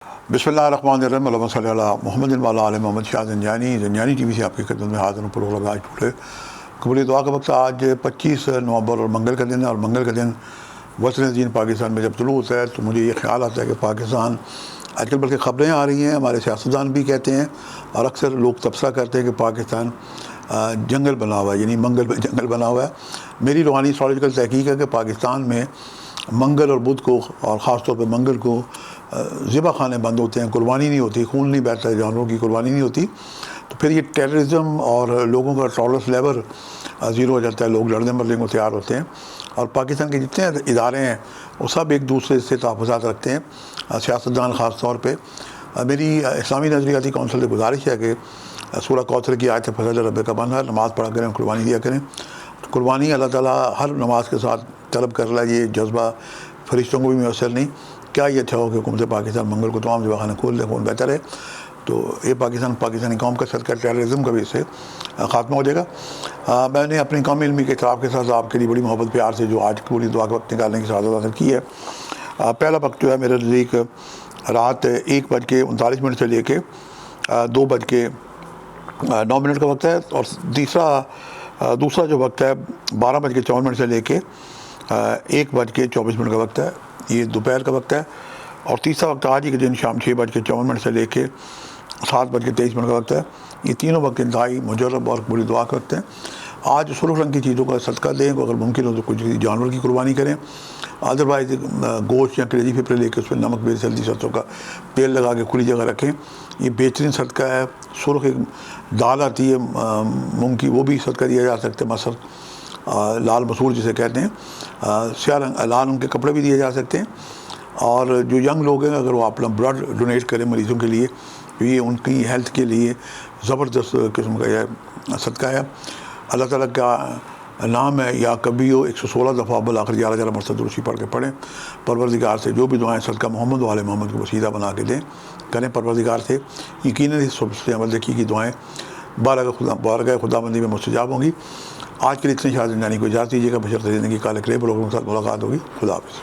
بسم اللہ الرحمن الرحیم اللہم صلی علی محمد وعلی آل محمد شاہ زنجانی ٹی وی سے آپ کی خدمت میں حاضر ہوں پروگرام آج ٹوڈے قبولی دعا کا وقت آج 25 نومبر اور منگل کا دن ہے، اور منگل کا دن وطن دین پاکستان میں جب طلوع ہوتا ہے تو مجھے یہ خیال آتا ہے کہ پاکستان آج کل بلکہ خبریں آ رہی ہیں، ہمارے سیاستدان بھی کہتے ہیں اور اکثر لوگ تبصرہ کرتے ہیں کہ پاکستان جنگل بنا ہوا ہے، یعنی منگل پہ جنگل بنا ہوا ہے۔ میری روحانی اسٹریٹجیکل تحقیق ہے کہ پاکستان میں منگل اور بدھ کو، اور خاص طور پہ منگل کو، ذبح خانے بند ہوتے ہیں، قربانی نہیں ہوتی، خون نہیں بہتا ہے، جانوروں کی قربانی نہیں ہوتی، تو پھر یہ ٹیررزم اور لوگوں کا ٹالرنس لیول زیرو ہو جاتا ہے، لوگ لڑنے مرنے کو تیار ہوتے ہیں۔ اور پاکستان کے جتنے ادارے ہیں وہ سب ایک دوسرے سے تحفظات رکھتے ہیں، سیاستدان خاص طور پہ۔ میری اسلامی نظریاتی کونسل سے گزارش ہے کہ سورہ کوثر کی آیت فضل رب کا بن ہے، نماز پڑھا کریں، قربانی دیا کریں۔ قربانی اللہ تعالیٰ ہر نماز کے ساتھ طلب کر رہا ہے، یہ جذبہ فرشتوں کو بھی میسر نہیں۔ کیا یہ اچھا ہو کہ حکومت پاکستان منگل کو تمام ذبح خانے کھول دے، کون بہتر ہے؟ تو یہ پاکستانی قوم کا صدقہ ٹیررزم کا بھی اس سے خاتمہ ہو جائے گا۔ میں نے اپنی قومی علمی کے اعتراف کے ساتھ آپ کے لیے بڑی محبت پیار سے جو آج قبولی دعا کا وقت نکالنے کی سعادت حاصل کی ہے۔ پہلا وقت جو ہے میرے نزدیک رات 1:39 سے لے کے 2:09 کا وقت ہے، اور دوسرا جو وقت ہے 12:54 سے لے کے 1:24 کا وقت ہے، یہ دوپہر کا وقت ہے۔ اور تیسرا وقت آج ہی کے دن شام 6:54 سے لے کے 7:23 کا وقت ہے۔ یہ تینوں وقت انتہائی مجرب اور قبولی دعا کا وقت ہے۔ آج سرخ رنگ کی چیزوں کا صدقہ دیں، اگر ممکن ہو تو کچھ جانور کی قربانی کریں، ادروائز گوشت یا کلیجی پھپڑے لے کے اس میں نمک مرچ ہلدی سرسوں کا تیل لگا کے کھلی جگہ رکھیں، یہ بہترین صدقہ ہے۔ سرخ ایک دال آتی ہے مونگ کی، وہ بھی صدقہ دیا جا سکتا ہے، مسر لال مسور جسے کہتے ہیں، سیاہ رنگ لال رنگ کے کپڑے بھی دیے جا سکتے ہیں۔ اور جو ینگ لوگ ہیں اگر وہ اپنا بلڈ ڈونیٹ کریں مریضوں کے لیے، تو یہ ان کی ہیلتھ کے لیے زبردست قسم کا یہ صدقہ ہے۔ اللہ تعالیٰ کا نام ہے یا کبھی 116 دفعہ بالآخر 11 مرتبہ درود پڑھ کے پڑھیں۔ پروردگار سے جو بھی دعائیں صدقہ محمد و آل محمد کو وسیلہ بنا کے دیں، کریں پروردگار سے، یقیناً اس سے عمل دیکھی کی دعائیں بارگاہ خدا بندی میں مستجاب ہوں گی۔ آج کے لیے اتنے شاہ زندانی کو اجازت دیجیے گا، بشرط زندگی کالے کریب لوگوں کے ساتھ ملاقات ہوگی۔ خدا حافظ۔